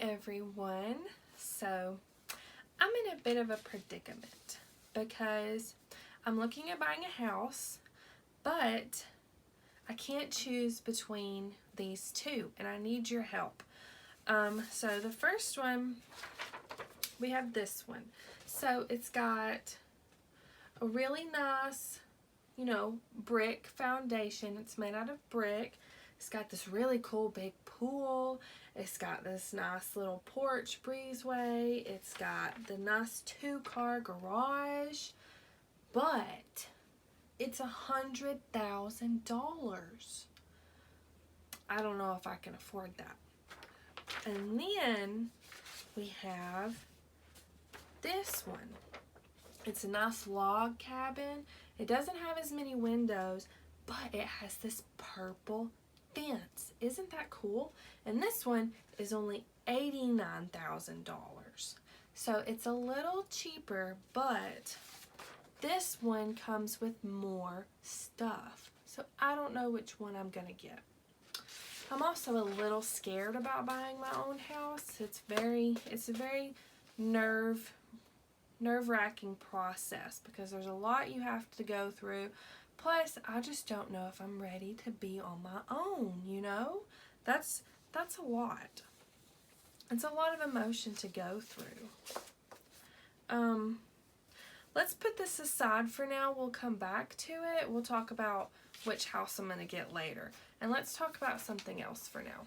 everyone. So I'm in a bit of a predicament because I'm looking at buying a house, but I can't choose between these two and I need your help. So the first one, we have this one. So it's got a really nice, brick foundation. It's made out of brick. It's got this really cool big pool. It's got this nice little porch breezeway. It's got the nice 2-car garage. But it's $100,000. I don't know if I can afford that. And then we have this one. It's a nice log cabin. It doesn't have as many windows, but it has this purple fence. Isn't that cool? And this one is only $89,000. So it's a little cheaper, but this one comes with more stuff. So I don't know which one I'm gonna get. I'm also a little scared about buying my own house. It's a very nerve-wracking process because there's a lot you have to go through. Plus, I just don't know if I'm ready to be on my own, That's a lot. It's a lot of emotion to go through. Let's put this aside for now. We'll come back to it. We'll talk about which house I'm going to get later. And let's talk about something else for now.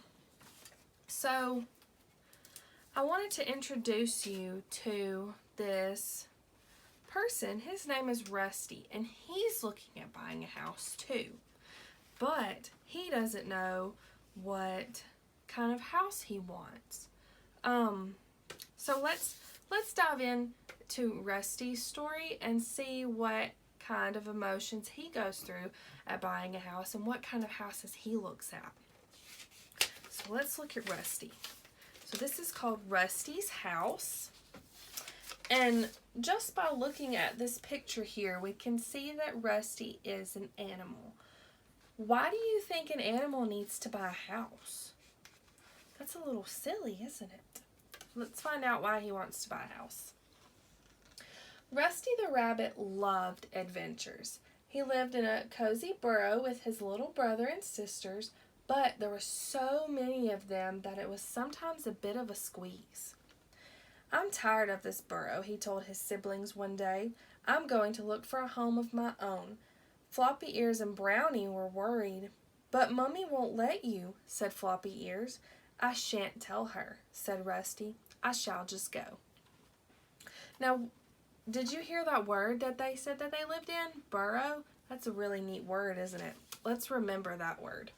So, I wanted to introduce you to this person. His name is Rusty, and he's looking at buying a house too. But he doesn't know what kind of house he wants. So let's dive in to Rusty's story and see what kind of emotions he goes through at buying a house and what kind of houses he looks at. So let's look at Rusty. So this is called Rusty's house. And just by looking at this picture here, we can see that Rusty is an animal. Why do you think an animal needs to buy a house? That's a little silly, isn't it? Let's find out why he wants to buy a house. Rusty the rabbit loved adventures. He lived in a cozy burrow with his little brother and sisters, but there were so many of them that it was sometimes a bit of a squeeze. "I'm tired of this burrow," he told his siblings one day. "I'm going to look for a home of my own." Floppy Ears and Brownie were worried. "But Mummy won't let you," said Floppy Ears. "I shan't tell her," said Rusty. "I shall just go." Now, did you hear that word that they said that they lived in? Burrow? That's a really neat word, isn't it? Let's remember that word.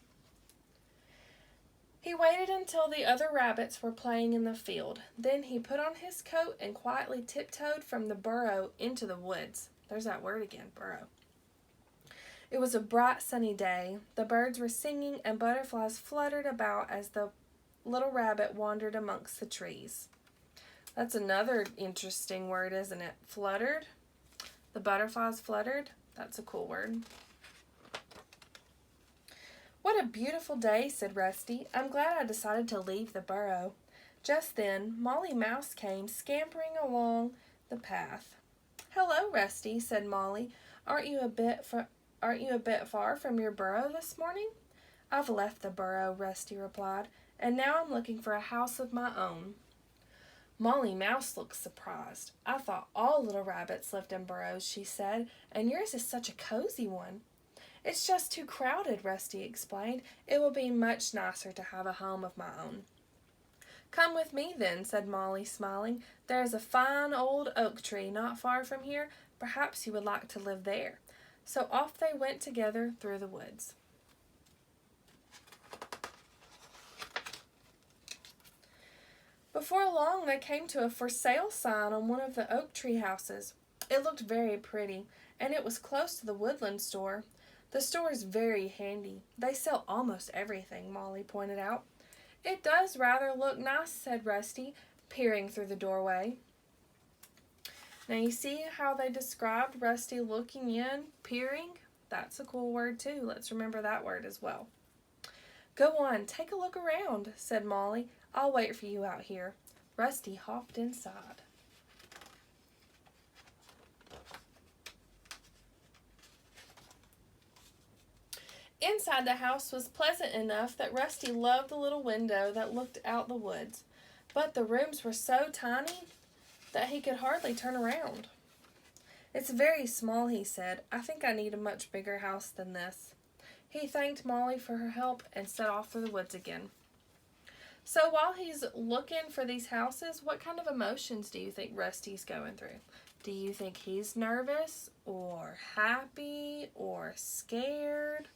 He waited until the other rabbits were playing in the field. Then he put on his coat and quietly tiptoed from the burrow into the woods. There's that word again, burrow. It was a bright sunny day. The birds were singing and butterflies fluttered about as the little rabbit wandered amongst the trees. That's another interesting word, isn't it? Fluttered. The butterflies fluttered. That's a cool word. "What a beautiful day," said Rusty. "I'm glad I decided to leave the burrow." Just then, Molly Mouse came scampering along the path. "Hello, Rusty," said Molly. Aren't you a bit far from your burrow this morning?" "I've left the burrow," Rusty replied, "and now I'm looking for a house of my own." Molly Mouse looked surprised. "I thought all little rabbits lived in burrows," she said, "and yours is such a cozy one." "It's just too crowded," Rusty explained. "It will be much nicer to have a home of my own." "Come with me then," said Molly, smiling. "There is a fine old oak tree not far from here. Perhaps you would like to live there." So off they went together through the woods. Before long, they came to a for sale sign on one of the oak tree houses. It looked very pretty, and it was close to the woodland store. "The store is very handy. They sell almost everything," Molly pointed out. "It does rather look nice," said Rusty, peering through the doorway. Now you see how they described Rusty looking in, peering? That's a cool word too. Let's remember that word as well. "Go on, take a look around," said Molly. I'll wait for you out here." Rusty hopped inside. Inside the house was pleasant enough that Rusty loved the little window that looked out the woods, but the rooms were so tiny that he could hardly turn around. "It's very small," he said. "I think I need a much bigger house than this." He thanked Molly for her help and set off for the woods again. So while he's looking for these houses, what kind of emotions do you think Rusty's going through? Do you think he's nervous or happy or scared?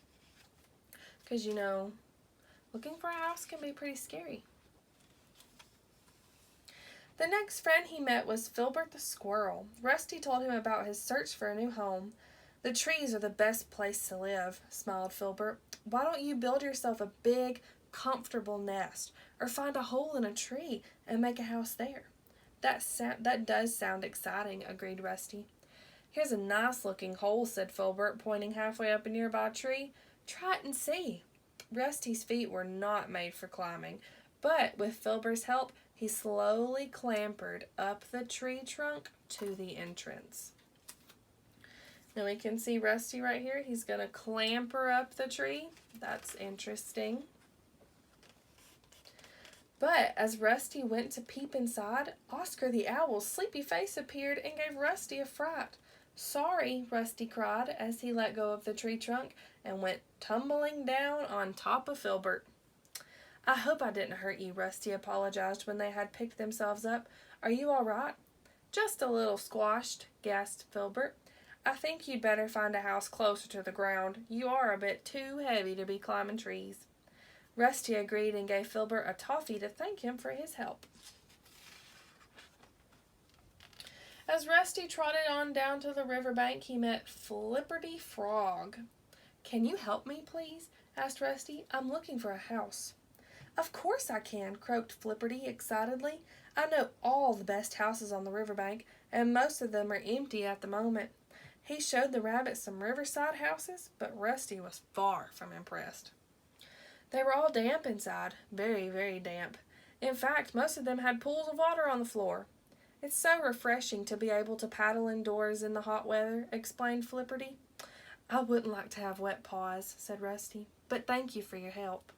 Because, looking for a house can be pretty scary. The next friend he met was Filbert the squirrel. Rusty told him about his search for a new home. "The trees are the best place to live," smiled Filbert. "Why don't you build yourself a big, comfortable nest, or find a hole in a tree and make a house there?" That does sound exciting," agreed Rusty. "Here's a nice-looking hole," said Filbert, pointing halfway up a nearby tree. "Try it and see." Rusty's feet were not made for climbing, but with Filbert's help, he slowly clambered up the tree trunk to the entrance. Now we can see Rusty right here. He's going to clamber up the tree. That's interesting. But as Rusty went to peep inside, Oscar the Owl's sleepy face appeared and gave Rusty a fright. "Sorry," Rusty cried as he let go of the tree trunk and went tumbling down on top of Filbert. "I hope I didn't hurt you," Rusty apologized when they had picked themselves up. "Are you all right?" "Just a little squashed," gasped Filbert. "I think you'd better find a house closer to the ground. You are a bit too heavy to be climbing trees." Rusty agreed and gave Filbert a toffee to thank him for his help. As Rusty trotted on down to the riverbank, he met Flipperty Frog. "Can you help me, please?" asked Rusty. "I'm looking for a house." "Of course I can," croaked Flipperty excitedly. "I know all the best houses on the riverbank, and most of them are empty at the moment." He showed the rabbit some riverside houses, but Rusty was far from impressed. They were all damp inside, very, very damp. In fact, most of them had pools of water on the floor. "It's so refreshing to be able to paddle indoors in the hot weather," explained Flipperty. "I wouldn't like to have wet paws," said Rusty, "but thank you for your help."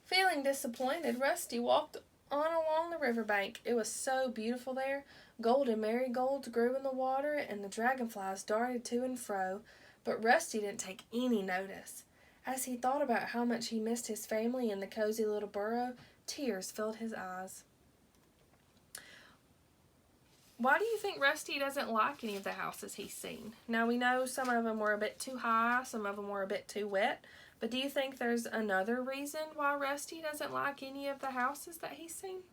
Feeling disappointed, Rusty walked on along the riverbank. It was so beautiful there. Golden marigolds grew in the water, and the dragonflies darted to and fro. But Rusty didn't take any notice. As he thought about how much he missed his family in the cozy little burrow, tears filled his eyes. Why do you think Rusty doesn't like any of the houses he's seen? Now, we know some of them were a bit too high, some of them were a bit too wet, but do you think there's another reason why Rusty doesn't like any of the houses that he's seen?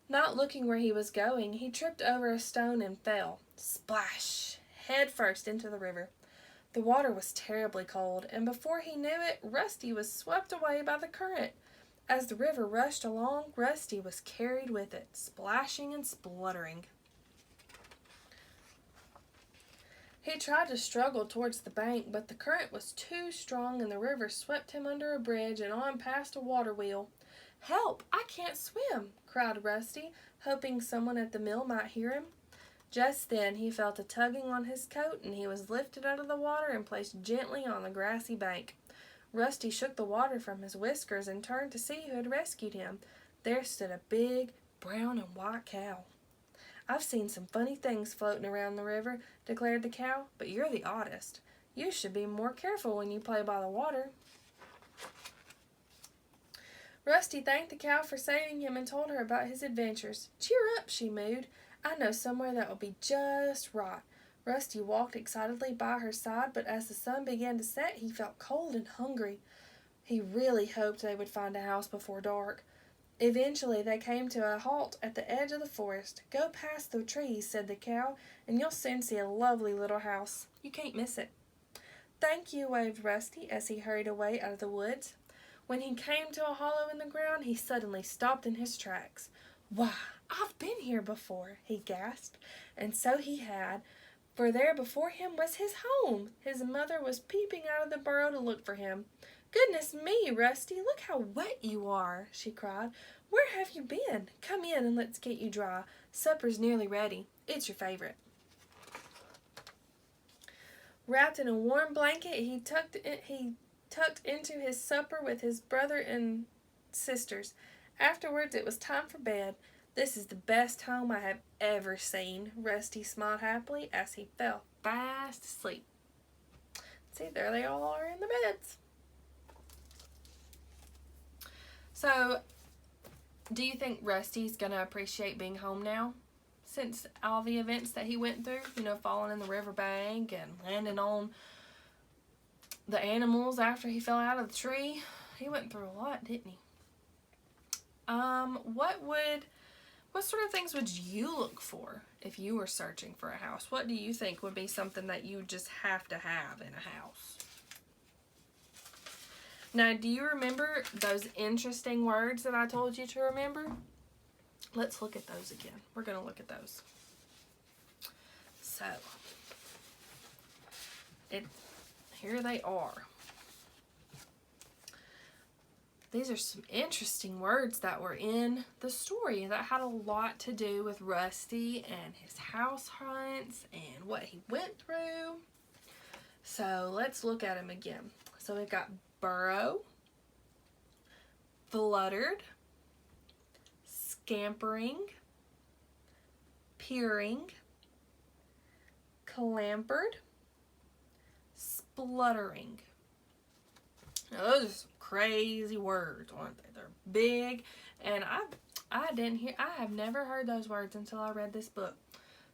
Not looking where he was going, he tripped over a stone and fell. Splash! Head first into the river. The water was terribly cold, and before he knew it, Rusty was swept away by the current. As the river rushed along, Rusty was carried with it, splashing and spluttering. He tried to struggle towards the bank, but the current was too strong and the river swept him under a bridge and on past a water wheel. "Help! I can't swim!" cried Rusty, hoping someone at the mill might hear him. Just then he felt a tugging on his coat, and he was lifted out of the water and placed gently on the grassy bank. Rusty shook the water from his whiskers and turned to see who had rescued him. There stood a big brown and white cow. "I've seen some funny things floating around the river," declared the cow, "but you're the oddest. You should be more careful when you play by the water." Rusty thanked the cow for saving him and told her about his adventures. "Cheer up," she mooed. "I know somewhere that will be just right." Rusty walked excitedly by her side, but as the sun began to set, he felt cold and hungry. He really hoped they would find a house before dark. Eventually they came to a halt at the edge of the forest. "Go past the trees," said the cow, "and you'll soon see a lovely little house. You can't miss it." "Thank you," waved Rusty as he hurried away out of the woods. When he came to a hollow in the ground, he suddenly stopped in his tracks. "Why, I've been here before," he gasped. And so he had. for there before him was his home. His mother was peeping out of the burrow to look for him. "Goodness me, Rusty, look how wet you are," she cried. "Where have you been? Come in and let's get you dry. Supper's nearly ready. It's your favorite." Wrapped in a warm blanket, he tucked into his supper with his brother and sisters. Afterwards, it was time for bed. "This is the best home I have ever seen," Rusty smiled happily as he fell fast asleep. See, there they all are in the beds. So, do you think Rusty's going to appreciate being home now? Since all the events that he went through, falling in the riverbank and landing on the animals after he fell out of the tree. He went through a lot, didn't he? What sort of things would you look for if you were searching for a house? What do you think would be something that you just have to have in a house? Now, do you remember those interesting words that I told you to remember? Let's look at those again. We're going to look at those. So, here they are. These are some interesting words that were in the story that had a lot to do with Rusty and his house hunts and what he went through. So let's look at them again. So we've got burrow, fluttered, scampering, peering, clambered, spluttering. Now those are some crazy words, aren't they? They're big, and I have never heard those words until I read this book.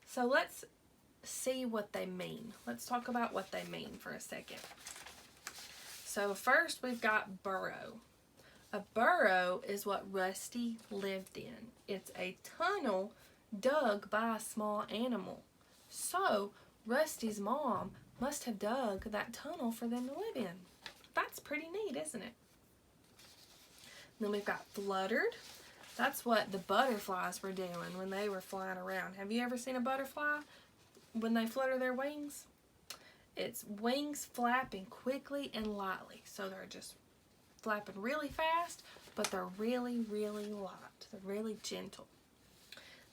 So let's see what they mean. Let's talk about what they mean for a second. So first we've got burrow. A burrow is what Rusty lived in. It's a tunnel dug by a small animal. So Rusty's mom must have dug that tunnel for them to live in. That's pretty neat, isn't it? Then we've got fluttered. That's what the butterflies were doing when they were flying around. Have you ever seen a butterfly when they flutter their wings? It's wings flapping quickly and lightly. So they're just flapping really fast, but they're really, really light. They're really gentle.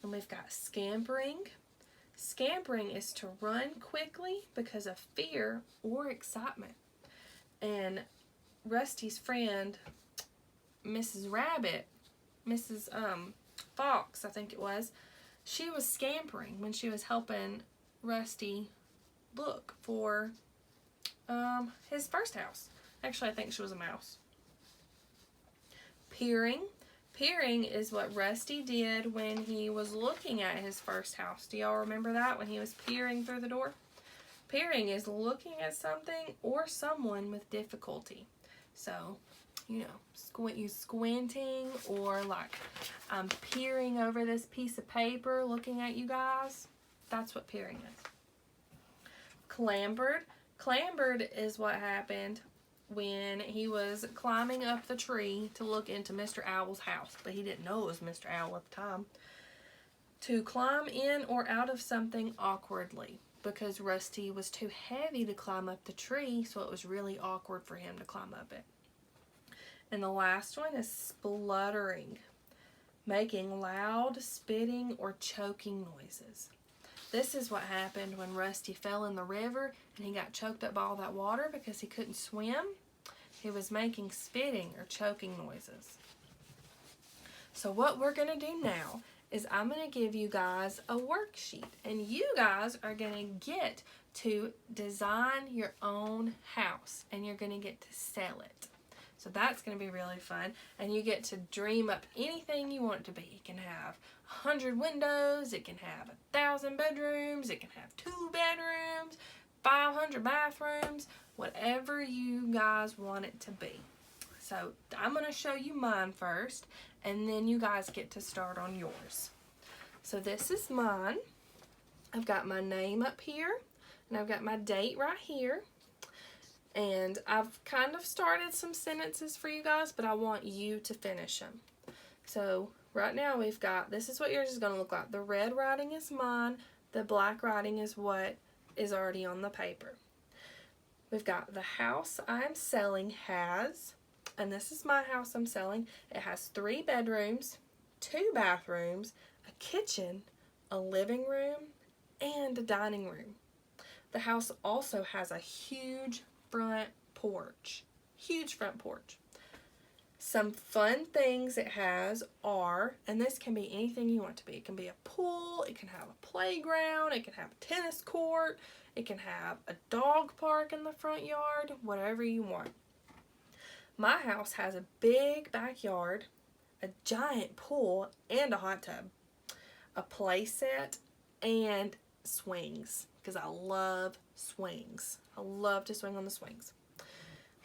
Then we've got scampering. Scampering is to run quickly because of fear or excitement. And Rusty's friend, Mrs. Fox, I think it was, she was scampering when she was helping Rusty look for his first house. Actually, I think she was a mouse. Peering. Peering is what Rusty did when he was looking at his first house. Do y'all remember that, when he was peering through the door? Peering is looking at something or someone with difficulty. So, squinting, or like I'm peering over this piece of paper looking at you guys. That's what peering is. Clambered. Clambered is what happened when he was climbing up the tree to look into Mr. Owl's house, but he didn't know it was Mr. Owl at the time. To climb in or out of something awkwardly, because Rusty was too heavy to climb up the tree, so it was really awkward for him to climb up it. And the last one is spluttering, making loud spitting or choking noises. This is what happened when Rusty fell in the river and he got choked up by all that water because he couldn't swim. He was making spitting or choking noises. So what we're going to do now is I'm going to give you guys a worksheet, and you guys are going to get to design your own house, and you're going to get to sell it. So that's going to be really fun, and you get to dream up anything you want it to be. It can have 100 windows, it can have 1,000 bedrooms, it can have 2 bedrooms, 500 bathrooms, whatever you guys want it to be. So I'm going to show you mine first, and then you guys get to start on yours. So this is mine. I've got my name up here, and I've got my date right here. And I've kind of started some sentences for you guys, but I want you to finish them. So right now we've got, this is what yours is going to look like. The red writing is mine. The black writing is what is already on the paper. We've got the house I'm selling has, and this is my house I'm selling, it has 3 bedrooms, 2 bathrooms, a kitchen, a living room, and a dining room. The house also has a huge front porch. Huge front porch. Some fun things it has are, and this can be anything you want it to be. It can be a pool, it can have a playground, it can have a tennis court, it can have a dog park in the front yard, whatever you want. My house has a big backyard, a giant pool, and a hot tub, a play set, and swings, because I love swings. I love to swing on the swings.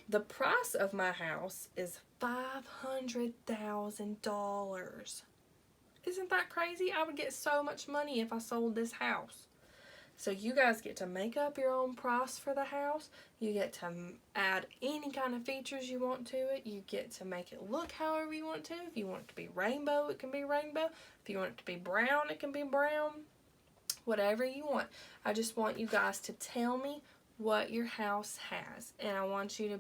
The price of my house is $500,000. Isn't that crazy? I would get so much money if I sold this house. So you guys get to make up your own price for the house. You get to add any kind of features you want to it. You get to make it look however you want to. If you want it to be rainbow, it can be rainbow. If you want it to be brown, it can be brown. Whatever you want. I just want you guys to tell me what your house has, and I want you to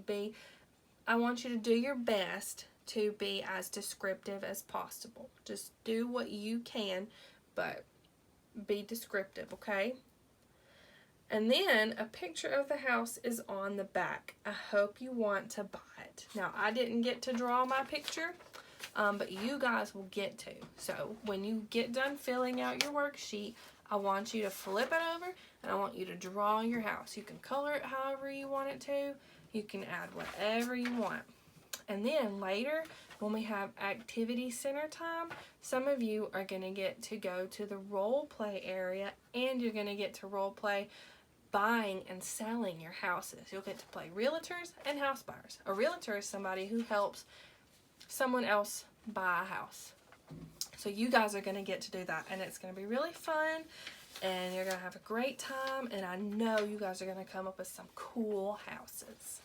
do your best to be as descriptive as possible. Just do what you can, but be descriptive, okay? And then a picture of the house is on the back. I hope you want to buy it. Now, I didn't get to draw my picture, but you guys will get to. So when you get done filling out your worksheet, I want you to flip it over, and I want you to draw your house. You can color it however you want it to. You can add whatever you want. And then later, when we have activity center time, some of you are going to get to go to the role play area, and you're going to get to role play buying and selling your houses. You'll get to play realtors and house buyers. A realtor is somebody who helps someone else buy a house. So you guys are going to get to do that, and it's going to be really fun, and you're going to have a great time, and I know you guys are going to come up with some cool houses.